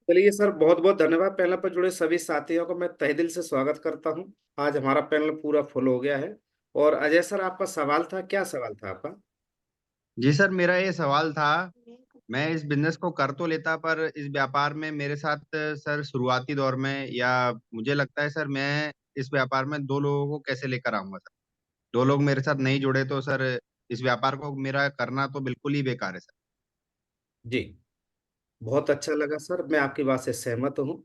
चलिए सर, बहुत बहुत धन्यवाद। पैनल पर जुड़े सभी साथियों को मैं तहे दिल से स्वागत करता हूं। आज हमारा पैनल पूरा फुल हो गया है। और अजय सर, आपका सवाल था, क्या सवाल था आपका? जी सर, मेरा ये सवाल था। मैं इस बिजनेस को कर तो लेता, पर इस व्यापार में मेरे साथ सर शुरुआती दौर में, या मुझे लगता है सर, मैं इस व्यापार में दो लोगों को कैसे लेकर आऊंगा सर। दो लोग मेरे साथ नहीं जुड़े तो सर इस व्यापार को मेरा करना तो बिल्कुल ही बेकार है सर। जी, बहुत अच्छा लगा सर, मैं आपकी बात से सहमत हूं।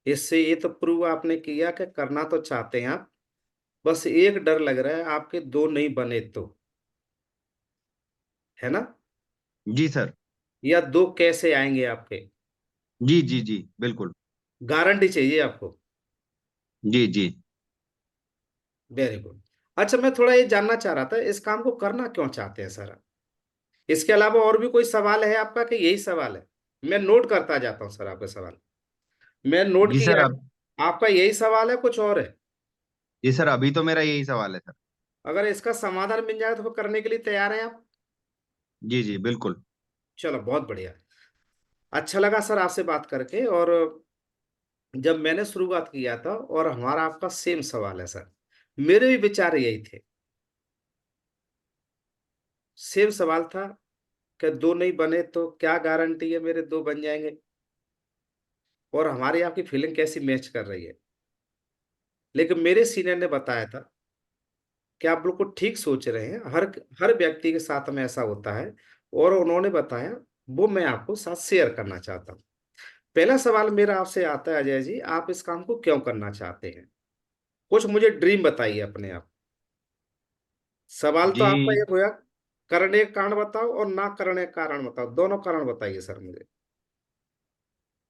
इससे ये तो प्रूव आपने किया कि करना तो चाहते हैं आप। बस एक डर लग रहा है, आपके दो नहीं बने तो, है ना? जी सर। या दो कैसे आएंगे आपके? जी जी जी बिल्कुल। गारंटी चाहिए आपको। जी जी। Very good. अच्छा, मैं थोड़ा ये जानना चाह रहा था, इस काम को करना क्यों चाहते हैं सर? इसके अलावा और भी कोई सवाल है आपका कि यही सवाल है? मैं नोट करता जाता हूँ सर आपके सवाल। मैं नोट जी सर किया है। अब आपका यही सवाल है, कुछ और है? जी सर, अभी तो मेरा यही सवाल है सर। अगर इसका समाधान मिल जाए तो फिर करने के लिए तैयार हैं आप? जी जी बिल्कुल। चलो, बहुत बढ़िया। अच्छा लगा सर आपसे बात करके। और जब मैंने शुरुआत किया था और हमारा आपका सेम सवाल है सर, मेरे भी विचार यही थे। सेम सवाल था कि दो नहीं बने तो क्या गारंटी है मेरे दो बन जाएंगे। और हमारी आपकी फीलिंग कैसी मैच कर रही है। लेकिन मेरे सीनियर ने बताया था कि आप बिल्कुल ठीक सोच रहे हैं, हर हर व्यक्ति के साथ में ऐसा होता है। और उन्होंने बताया, वो मैं आपको साथ शेयर करना चाहता हूँ। पहला सवाल मेरा आपसे आता है, अजय जी, आप इस काम को क्यों करना चाहते हैं? कुछ मुझे ड्रीम बताइए अपने आप। सवाल तो आपका जी ये होया, करने का कारण बताओ और ना करने का कारण बताओ, दोनों कारण बताइए सर मुझे।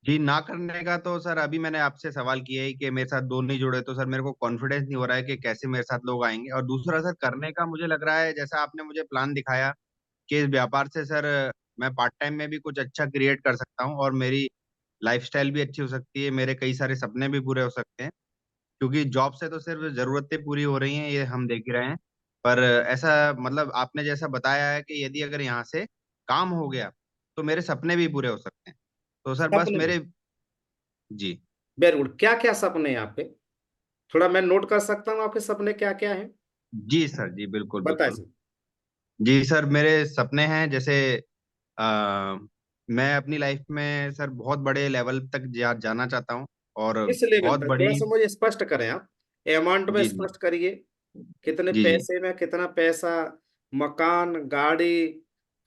जी, ना करने का तो सर अभी मैंने आपसे सवाल किया ही कि मेरे साथ दो नहीं जुड़े, तो सर मेरे को कॉन्फिडेंस नहीं हो रहा है कि कैसे मेरे साथ लोग आएंगे। और दूसरा सर, करने का मुझे लग रहा है जैसा आपने मुझे प्लान दिखाया कि इस व्यापार से सर मैं पार्ट टाइम में भी कुछ अच्छा क्रिएट कर सकता हूँ और मेरी लाइफस्टाइल भी अच्छी हो सकती है, मेरे कई सारे सपने भी पूरे हो सकते हैं। क्योंकि जॉब से तो सिर्फ जरूरतें पूरी हो रही हैं, ये हम देख ही रहे हैं। पर ऐसा मतलब आपने जैसा बताया है कि यदि अगर यहाँ से काम हो गया तो मेरे सपने भी पूरे हो सकते हैं। तो सर बस सपने? मेरे। जी वेरी गुड। क्या क्या सपने हैं आपके? थोड़ा मैं नोट कर सकता हूँ आपके सपने क्या क्या हैं? जी सर, जी बिल्कुल बिल्कुल। बताइए। जी सर, मेरे सपने हैं जैसे आ, मैं अपनी लाइफ में सर बहुत बड़े लेवल तक जाना चाहता हूँ। और किस लेवल बहुत तक, थोड़ा बड़ी। सा मुझे स्पष्ट करें आप। अमाउंट में जी जी स्पष्ट करिए। कितने जी जी पैसे में, कितना पैसा? मकान, गाड़ी,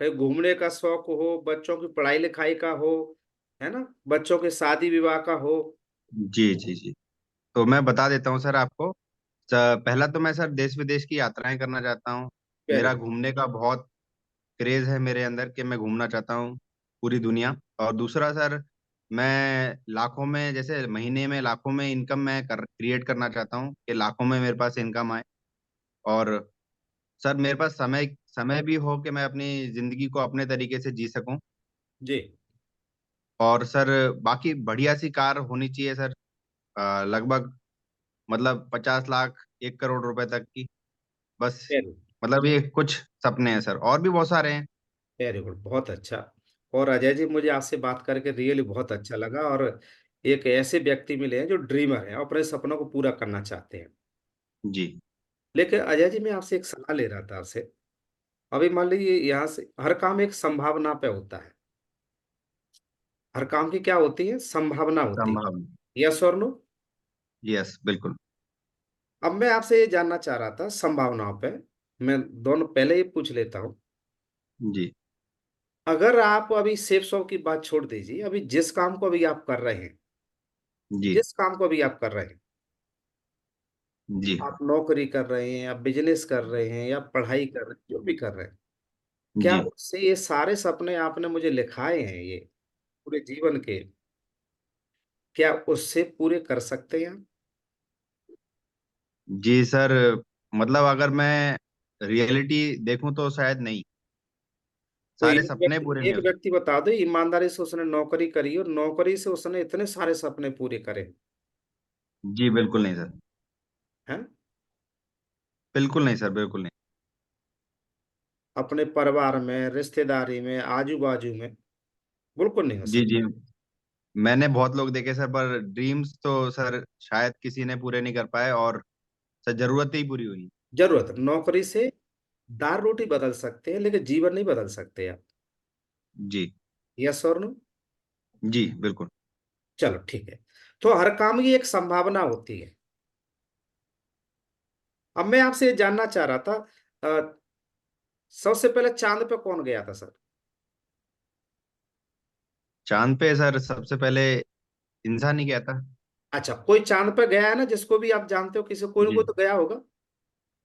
कहीं घूमने का शौक हो, बच्चों की पढ़ाई लिखाई का हो, है ना, बच्चों के शादी विवाह का हो? जी जी जी। तो मैं बता देता हूँ सर आपको। पहला तो मैं सर देश विदेश की यात्राएं करना चाहता हूँ। वेरी मेरा गुड। घूमने का बहुत क्रेज है मेरे अंदर कि मैं घूमना चाहता हूँ पूरी दुनिया। और दूसरा सर, मैं लाखों में, जैसे महीने में लाखों में इनकम मैं क्रिएट करना चाहता हूँ कि लाखों में मेरे पास इनकम आए। और सर मेरे पास समय समय भी हो कि मैं अपनी जिंदगी को अपने तरीके से जी सकूं। जी। और सर बाकी बढ़िया सी कार होनी चाहिए सर। लगभग मतलब 50 लाख 1 करोड़ रुपए तक की। बस। वेरी मतलब ये कुछ सपने हैं सर, और भी बहुत सारे हैं। वेरी गुड, बहुत अच्छा। और अजय जी, मुझे आपसे बात करके रियली बहुत अच्छा लगा। और एक ऐसे व्यक्ति मिले हैं जो ड्रीमर हैं और अपने सपनों को पूरा करना चाहते हैं। जी लेकिन अजय जी, मैं आपसे एक सलाह ले रहा था आपसे। अभी मान लीजिए, यहाँ से हर काम एक संभावना पे होता है। हर काम की क्या होती है? संभावना होती है। संभव। यस और नो? यस बिल्कुल। अब मैं आपसे ये जानना चाह रहा था संभावनाओं पे। मैं दोनों पहले ही पूछ लेता हूँ। जी अगर आप अभी सेफ शॉप की बात छोड़ दीजिए, अभी जिस काम को अभी आप कर रहे हैं, जी जिस काम को अभी आप कर रहे हैं, जी आप नौकरी कर रहे हैं, आप बिजनेस कर रहे हैं, या पढ़ाई कर रहे हैं, जो भी कर रहे हैं, क्या जी उससे ये सारे सपने आपने मुझे लिखाए हैं ये पूरे जीवन के, क्या उससे पूरे कर सकते हैं आप? जी सर, मतलब अगर मैं रियलिटी देखूं तो शायद नहीं। कोई सारे सपने पूरे नहीं एक हो सकते। व्यक्ति बता दो, ईमानदारी से उसने नौकरी करी और नौकरी से उसने इतने सारे सपने पूरे करे जी बिल्कुल नहीं सर। हैं? बिल्कुल नहीं सर, बिल्कुल नहीं। अपने परिवार में, रिश्तेदारी में, आजू बाजू में? बिल्कुल नहीं हो जी जी। सकता। मैंने बहुत लोग देखे सर, पर ड्रीम्स तो सर शायद किसी ने पूरे नहीं कर पाए, और सर जरूरतें ही पूरी हुई। जरूरत नौकरी से दाल रोटी बदल सकते हैं, लेकिन जीवन नहीं बदल सकते आप। जी। यस और नो? जी बिल्कुल। चलो ठीक है। तो हर काम की एक संभावना होती है। अब मैं आपसे ये जानना चाह रहा था, सबसे पहले चांद पे कौन गया था सर? चांद पे सर सबसे पहले इंसान ही गया था। अच्छा, कोई चांद पे गया है ना, जिसको भी आप जानते हो, किसी कोई ना जी। कोई तो गया होगा।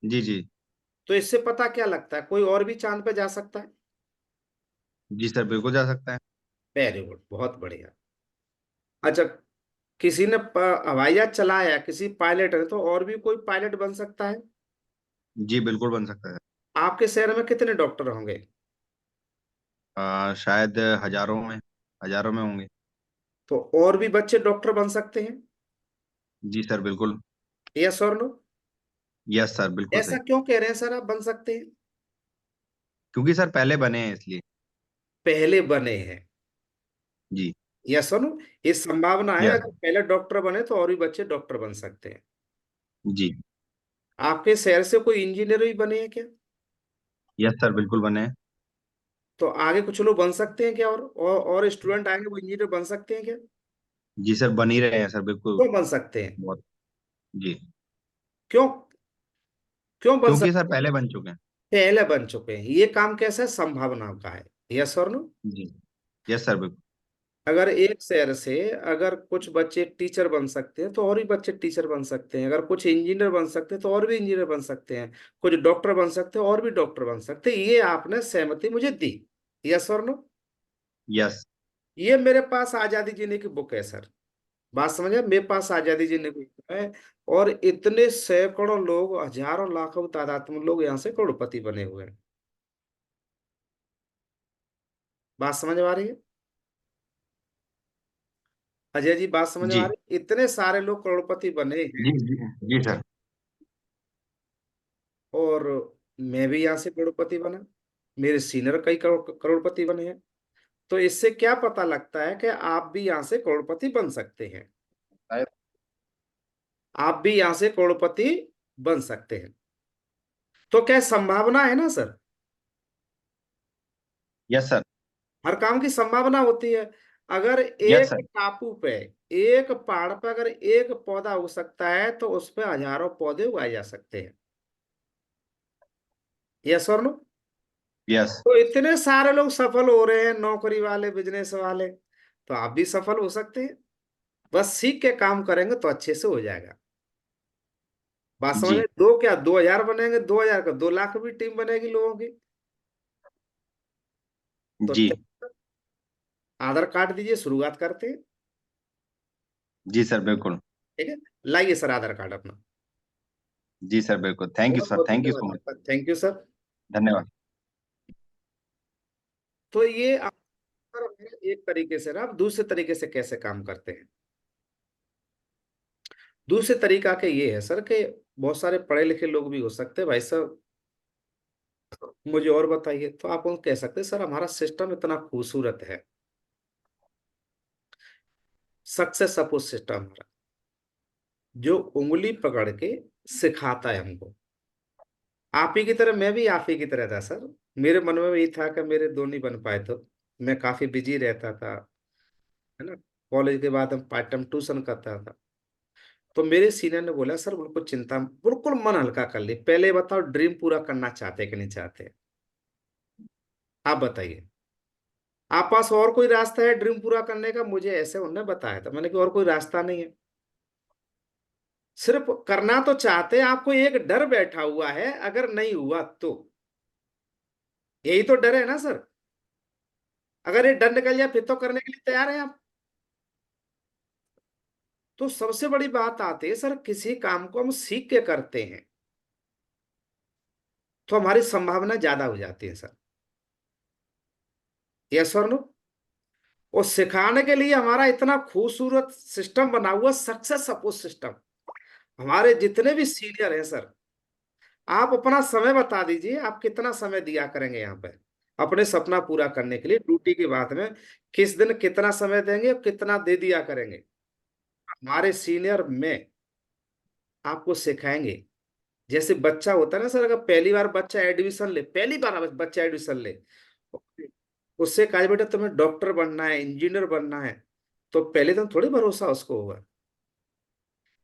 जी जी। तो इससे पता क्या लगता है, कोई और भी चांद पे जा सकता है? जी सर बिल्कुल जा सकता है। वेरी गुड, बहुत बढ़िया। अच्छा, किसी ने हवाई जहाज चलाया है, किसी पायलट है, तो और भी कोई पायलट बन सकता है। जी बिल्कुल बन सकता है। आपके शहर में कितने डॉक्टर होंगे? शायद हजारों में होंगे। तो और भी बच्चे डॉक्टर बन सकते हैं। जी सर बिल्कुल। यस और नो? यस सर बिल्कुल ऐसा सही। क्यों कह रहे हैं सर, आप बन सकते हैं? क्योंकि सर पहले बने हैं इसलिए। पहले बने हैं। जी। यस और नो? ये संभावना है, यस। अगर पहले डॉक्टर बने तो और भी बच्चे डॉक्टर बन सकते हैं। जी। आपके शहर से कोई इंजीनियर भी बने हैं क्या? यस सर बिल्कुल बने हैं। तो आगे कुछ लोग बन सकते हैं क्या, और स्टूडेंट आएंगे वो इंजीनियर बन सकते हैं क्या? जी सर बन ही रहे हैं सर बिल्कुल। क्यों बन सकते हैं? बहुत। जी। क्यों? क्यों बन क्योंकि सकते? सर पहले बन चुके हैं। पहले बन चुके हैं, ये काम कैसा है, संभावना का है। यस और नो? जी। यस सर बिल्कुल। अगर एक शहर से अगर कुछ बच्चे टीचर बन सकते हैं तो और भी बच्चे टीचर बन सकते हैं, अगर कुछ इंजीनियर बन सकते हैं तो और भी इंजीनियर बन सकते हैं, कुछ डॉक्टर बन सकते हैं और भी डॉक्टर बन सकते हैं। ये आपने सहमति मुझे दी। यस और नो? यस। ये मेरे पास आजादी जीने की बुक है सर। बात समझे, मेरे पास आजादी जीने की बुक है। और इतने सैकड़ों लोग, हजारों लाखों की तादाद में लोग यहाँ से करोड़पति बने हुए हैं। बात समझ में आ रही है अजय जी? बात समझ में आ जी। रही है? इतने सारे लोग करोड़पति बने हैं। जी जी। जी सर। और मैं भी यहाँ से करोड़पति बना, मेरे सीनियर कई करोड़पति बने हैं। तो इससे क्या पता लगता है कि आप भी यहाँ से करोड़पति बन सकते हैं। आप भी यहाँ से करोड़पति बन सकते हैं। तो क्या संभावना है ना सर? Yes sir. हर काम की संभावना होती है। अगर यस एक सर। टापू पे, एक पहाड़ पर अगर एक पौधा उग सकता है तो उस पे हजारों पौधे उगाए जा सकते हैं। यस और नो? यस। तो इतने सारे लोग सफल हो रहे हैं, नौकरी वाले, बिजनेस वाले, तो आप भी सफल हो सकते हैं। बस सीख के काम करेंगे तो अच्छे से हो जाएगा। बात समझ में? जी। दो क्या, 2000 बनेंगे, 2000 का 2 लाख भी टीम बनेगी लोगों की। तो जी। आधार कार्ड दीजिए, शुरुआत करते हैं। जी सर बिल्कुल। ठीक है, लाइए सर आधार कार्ड अपना। जी सर बिल्कुल, थैंक यू बहुत सर, बहुत थैंक यू धन्यवाद so much. Sir, thank you sir. धन्यवाद। तो ये आप सर, एक तरीके से ना, आप दूसरे तरीके से कैसे काम करते हैं? दूसरे तरीका के ये है सर कि बहुत सारे पढ़े लिखे लोग भी हो सकते हैं भाई साहब, मुझे और बताइए, तो आप उनको कह सकते हैं सर हमारा सिस्टम इतना खूबसूरत है, सक्सेस सपोर्ट सिस्टम हमारा, जो उंगली पकड़ के सिखाता है हमको। आप ही की तरह मैं भी आप ही की तरह था सर। मेरे मन में भी था कि मेरे दो नहीं बन पाए, तो मैं काफी बिजी रहता था, है ना। कॉलेज के बाद हम पार्ट टाइम ट्यूशन करता था। तो मेरे सीनियर ने बोला सर बिल्कुल चिंता, बिल्कुल मन हल्का कर ले, पहले बताओ ड्रीम पूरा करना चाहते कि नहीं चाहते? आप बताइए, आप पास और कोई रास्ता है ड्रीम पूरा करने का? मुझे ऐसे उन्होंने बताया था, मैंने कहा और कोई रास्ता नहीं है, सिर्फ करना तो चाहते हैं, आपको एक डर बैठा हुआ है अगर नहीं हुआ तो। यही तो डर है ना सर? अगर ये डर निकल जाए फिर तो करने के लिए तैयार है आप। तो सबसे बड़ी बात आती है सर, किसी काम को हम सीख के करते हैं तो हमारी संभावना ज्यादा हो जाती है सर। यस और नो? और सिखाने के लिए हमारा इतना खूबसूरत सिस्टम बना हुआ, सक्सेस सपोर्ट सिस्टम। हमारे जितने भी सीनियर हैं सर, आप अपना समय बता दीजिए, आप कितना समय दिया करेंगे यहाँ पे? अपने सपना पूरा करने के लिए ड्यूटी के बाद में किस दिन कितना समय देंगे और कितना दे दिया करेंगे। हमारे सीनियर में आपको सिखाएंगे। जैसे बच्चा होता है ना सर, अगर पहली बार बच्चा एडमिशन ले, पहली बार बच्चा एडमिशन ले, उससे कहा बेटा तुम्हें डॉक्टर बनना है, इंजीनियर बनना है, तो पहले तो थोड़ी भरोसा उसको होगा।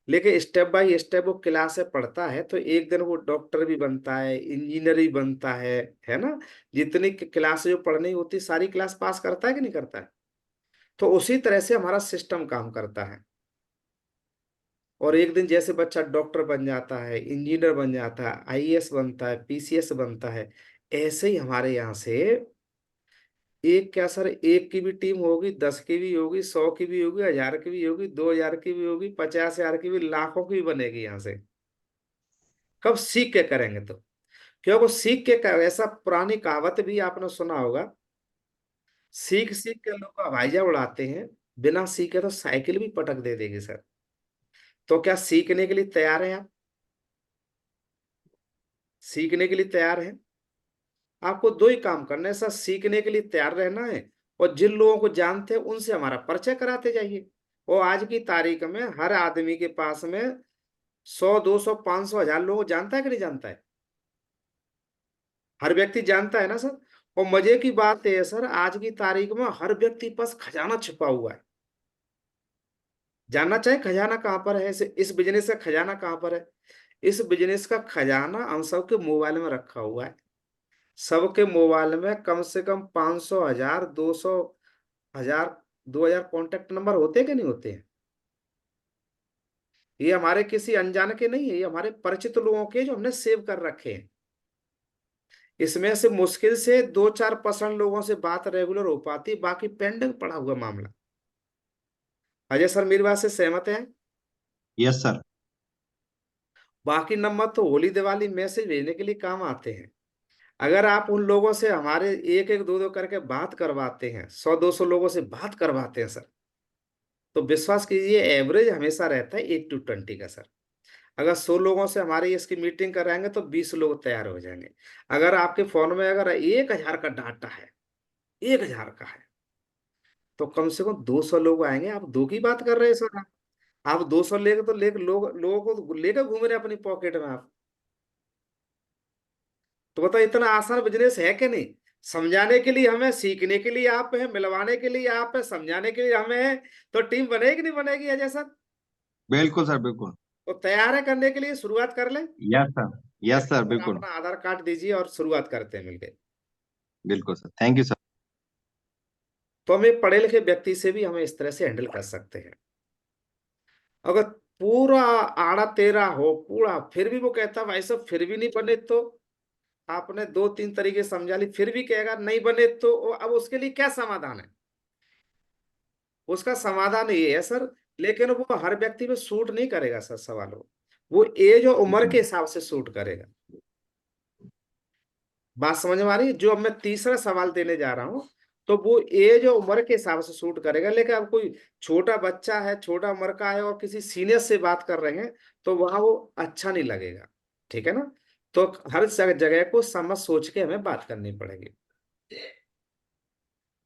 लेकिन स्टेप बाय स्टेप वो क्लासें पढ़ता है तो एक दिन वो डॉक्टर भी बनता है, इंजीनियर भी बनता है ना। जितनी क्लास जो पढ़नी होती सारी क्लास पास करता है कि नहीं करता है। तो उसी तरह से हमारा सिस्टम काम करता है। और एक दिन जैसे बच्चा डॉक्टर बन जाता है, इंजीनियर बन जाता है, आईएएस बनता है, पीसीएस बनता है, ऐसे ही हमारे यहाँ से एक क्या सर, एक की भी टीम होगी, 10 की भी होगी, 100 की भी होगी, 1000 की भी होगी, 2000 की भी होगी, 50,000 की भी, लाखों की भी बनेगी यहाँ से। कब सीख के करेंगे तो। क्योंकि सीख के ऐसा पुरानी कहावत भी आपने सुना होगा, सीख सीख के लोग हवाईजहाज उड़ाते हैं, बिना सीखे तो साइकिल भी पटक दे देगी सर। तो क्या सीखने के लिए तैयार हैं आप? सीखने के लिए तैयार हैं? आपको दो ही काम करना है सर, सीखने के लिए तैयार रहना है, और जिन लोगों को जानते हैं उनसे हमारा परिचय कराते जाइए। और आज की तारीख में हर आदमी के पास में 100, 200, 500, 1000 लोगों को जानता है कि नहीं जानता है? हर व्यक्ति जानता है ना सर। और मजे की बात है सर, आज की तारीख में हर व्यक्ति के पास खजाना छिपा हुआ है। जानना चाहे खजाना कहाँ पर है, इस बिजनेस का खजाना कहाँ पर है। इस बिजनेस का खजाना हम सबके मोबाइल में रखा हुआ है। सबके मोबाइल में कम से कम 500, 1000, 200, 1000, 2000 कॉन्टेक्ट नंबर होते हैं कि नहीं होते हैं। ये हमारे किसी अनजान के नहीं है, ये हमारे परिचित लोगों के जो हमने सेव कर रखे हैं। इसमें से मुश्किल से 2-4% लोगों से बात रेगुलर हो पाती है, बाकी पेंडिंग पड़ा हुआ मामला। अजय सर मेरी बात से सहमत है? Yes sir. बाकी नंबर तो होली दिवाली मैसेज भेजने के लिए काम आते हैं। अगर आप उन लोगों से हमारे एक एक दो दो करके बात करवाते हैं, 100-200 लोगों से बात करवाते हैं सर, तो विश्वास कीजिए एवरेज हमेशा रहता है 8 to 20 का सर। अगर 100 लोगों से हमारी इसकी मीटिंग कराएंगे तो 20 लोग तैयार हो जाएंगे। अगर आपके फोन में अगर 1000 का डाटा है, 1000 का है, तो कम से कम 200 लोग आएंगे। आप दो की बात कर रहे हैं सर। आप 200 लेके तो लेके लोगों को लेकर घूम रहे हैं अपनी पॉकेट में आप। तो बताओ इतना आसान बिजनेस है कि नहीं। समझाने के लिए हमें, सीखने के लिए आप हैं, मिलवाने के लिए आप हैं, समझाने के लिए हमें है। तो टीम बनेगी नहीं बनेगी अजय सर? बिल्कुल सर, बिल्कुल। तो तैयार है करने के लिए, शुरुआत कर लें। Yes sir. यस चलिए सर, सर बिल्कुल। अपना आधार कार्ड दीजिए और शुरुआत करते हैं मिलकर। बिल्कुल सर, थैंक यू सर। तो हम एक पढ़े लिखे व्यक्ति से भी हमें इस तरह से हैंडल कर सकते हैं। अगर पूरा आड़ा तेरा हो पूरा, फिर भी वो कहता भाई साहब फिर भी नहीं बने, तो आपने 2-3 तरीके समझा ली, फिर भी कहेगा नहीं बने, तो अब उसके लिए क्या समाधान है? उसका समाधान ये है सर, लेकिन वो हर व्यक्ति में सूट नहीं करेगा सर सवाल। वो एज और उम्र के हिसाब से सूट करेगा। बात समझ में आ रही है? जो अब मैं तीसरा सवाल देने जा रहा हूं, तो वो एज और उम्र के हिसाब से सूट करेगा। लेकिन अब कोई छोटा बच्चा है, छोटा उम्र का है, और किसी सीनियर से बात कर रहे हैं, तो वहां वो अच्छा नहीं लगेगा। ठीक है ना। तो हर जगह को समझ सोच के हमें बात करनी पड़ेगी।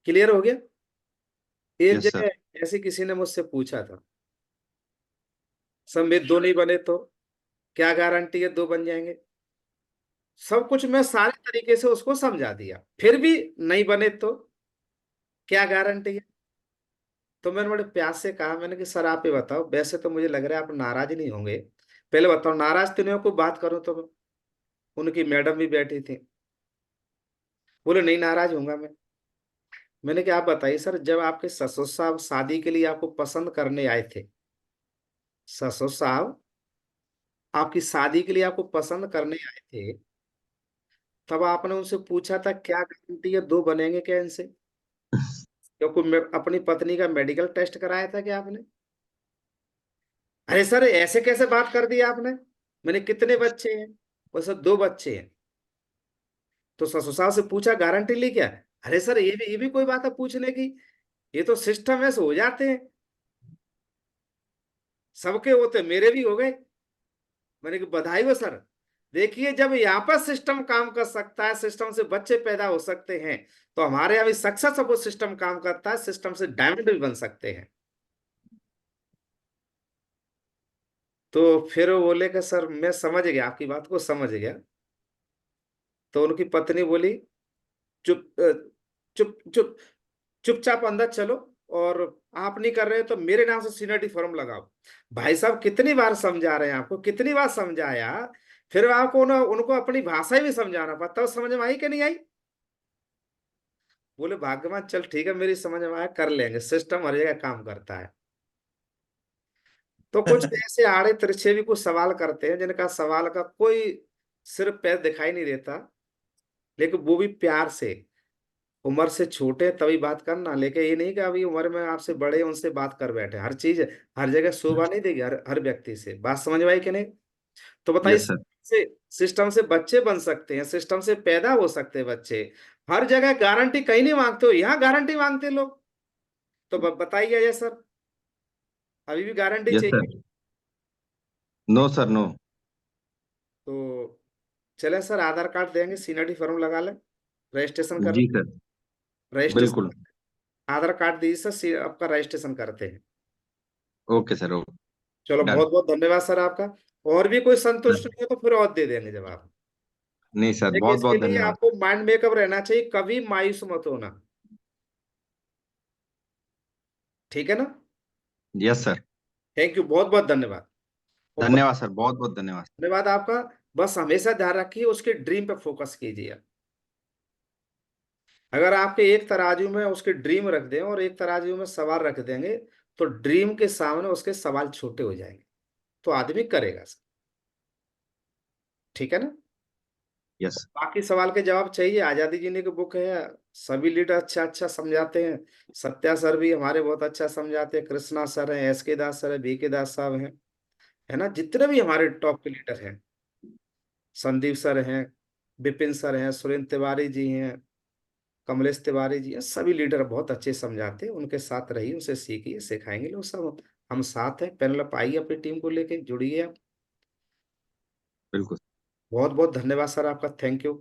क्लियर हो गया? एक यस सर। जगह ऐसे किसी ने मुझसे पूछा था, सर दो नहीं बने तो क्या गारंटी है दो बन जाएंगे? सब कुछ मैं सारे तरीके से उसको समझा दिया, फिर भी नहीं बने तो क्या गारंटी है? तो मैंने बड़े प्यार से कहा, मैंने कि सर आप ये बताओ, वैसे तो मुझे लग रहा है आप नाराज नहीं होंगे, पहले बताओ नाराज तो नहीं हो, कोई बात करूं तो मैं। उनकी मैडम भी बैठी थी। बोले नहीं नाराज होऊंगा मैं। मैंने कि आप बताइए सर, जब आपके ससुर साहब शादी के लिए आपको पसंद करने आए थे, ससुर साहब आपकी शादी के लिए आपको पसंद करने आए थे, तब आपने उनसे पूछा था क्या गारंटी है दो बनेंगे क्या इनसे? क्योंकि अपनी पत्नी का मेडिकल टेस्ट कराया था क्या आपने? अरे सर ऐसे कैसे बात कर दी आपने? मैंने कितने बच्चे हैं? वो सर दो बच्चे हैं। तो ससुराल से पूछा गारंटी ली क्या? अरे सर ये भी कोई बात है पूछने की? ये तो सिस्टम ऐसे हो जाते हैं। सबके होते मेरे भी हो गए। मैंने कि बधाई हो सर। देखिए, जब यहाँ पर सिस्टम काम कर सकता है, सिस्टम से बच्चे पैदा हो सकते हैं, तो हमारे यहाँ भी सक्सेस वो सिस्टम काम करता है, सिस्टम से डायमंड भी बन सकते हैं। तो फिर वो बोले कि सर मैं समझ गया, आपकी बात को समझ गया। तो उनकी पत्नी बोली, चुप चुप चुप चुपचाप अंदर चलो, और आप नहीं कर रहे हो तो मेरे नाम से सीनियरिटी फॉर्म लगाओ। भाई साहब कितनी बार समझा रहे हैं आपको, कितनी बार समझाया। फिर आपको उनको अपनी भाषा ही भी समझाना पड़ता है, समझ में आई कि नहीं आई? बोले भाग्यवान, चल ठीक है, मेरी समझ में आया, कर लेंगे, सिस्टम हर जगह काम करता है। तो कुछ ऐसे आड़े तिरछे भी कुछ सवाल करते हैं जिनका सवाल का कोई सिर्फ पैर दिखाई नहीं देता, लेकिन वो भी प्यार से। उम्र से छोटे तभी बात करना, लेकिन ये नहीं कि अभी उम्र में आपसे बड़े हैं, उनसे बात कर बैठे। हर चीज हर जगह शोभा नहीं देगी हर हर व्यक्ति से। बात समझ में आई कि नहीं? तो बताइए, यस सर। सिस्टम से बच्चे बन सकते हैं, सिस्टम से पैदा हो सकते हैं बच्चे। हर जगह गारंटी कहीं नहीं मांगते हो, यहाँ गारंटी मांगते हैं लोग। तो बताइए अजय सर, अभी भी गारंटी यस चाहिए? सर। No sir, no. तो चले सर, आधार कार्ड देंगे, सीनियरिटी फॉर्म लगा लें, रजिस्ट्रेशन कर जी लें। सर। बिल्कुल। रजिस्ट्रेशन, आधार कार्ड दीजिए सर, आपका रजिस्ट्रेशन करते हैं। Okay sir, okay. चलो, डन। बहुत बहुत धन्यवाद सर आपका। और भी कोई संतुष्ट सर, नहीं हो तो फिर और दे देंगे जवाब। नहीं सर, देखिए, बहुत इसके बहुत लिए धन्यवाद। आपको माइंड मेकअप रहना चाहिए, कभी मायूस मत होना। ठीक है ना? Yes sir. थैंक यू, बहुत बहुत धन्यवाद। और धन्यवाद सर, बहुत बहुत धन्यवाद। धन्यवाद आपका। बस हमेशा ध्यान रखिए, उसके ड्रीम पे फोकस कीजिए। अगर आपके एक तराजू में उसके ड्रीम रख दें और एक तराजू में सवाल रख देंगे, तो ड्रीम के सामने उसके सवाल छोटे हो जाएंगे, तो आदमी करेगा। ठीक है ना? यस। बाकी सवाल के जवाब चाहिए, आजादी जीने की बुक है। सभी लीडर अच्छा अच्छा समझाते हैं। सत्या सर भी हमारे बहुत अच्छा समझाते हैं, कृष्णा सर हैं, एस के दास सर है, बी के दास साहब हैं, है ना, जितने भी हमारे टॉप के लीडर हैं, संदीप सर हैं, विपिन सर हैं, सुरेंद्र तिवारी जी हैं, कमलेश तिवारी जी हैं, सभी लीडर बहुत अच्छे समझाते हैं। उनके साथ रहिए, उनसे सीखिए, सिखाएंगे लोग सब। हम साथ हैं, पैनल अप आइए, अपनी टीम को लेके जुड़िए आप। बिल्कुल। बहुत बहुत धन्यवाद सर आपका, थैंक यू।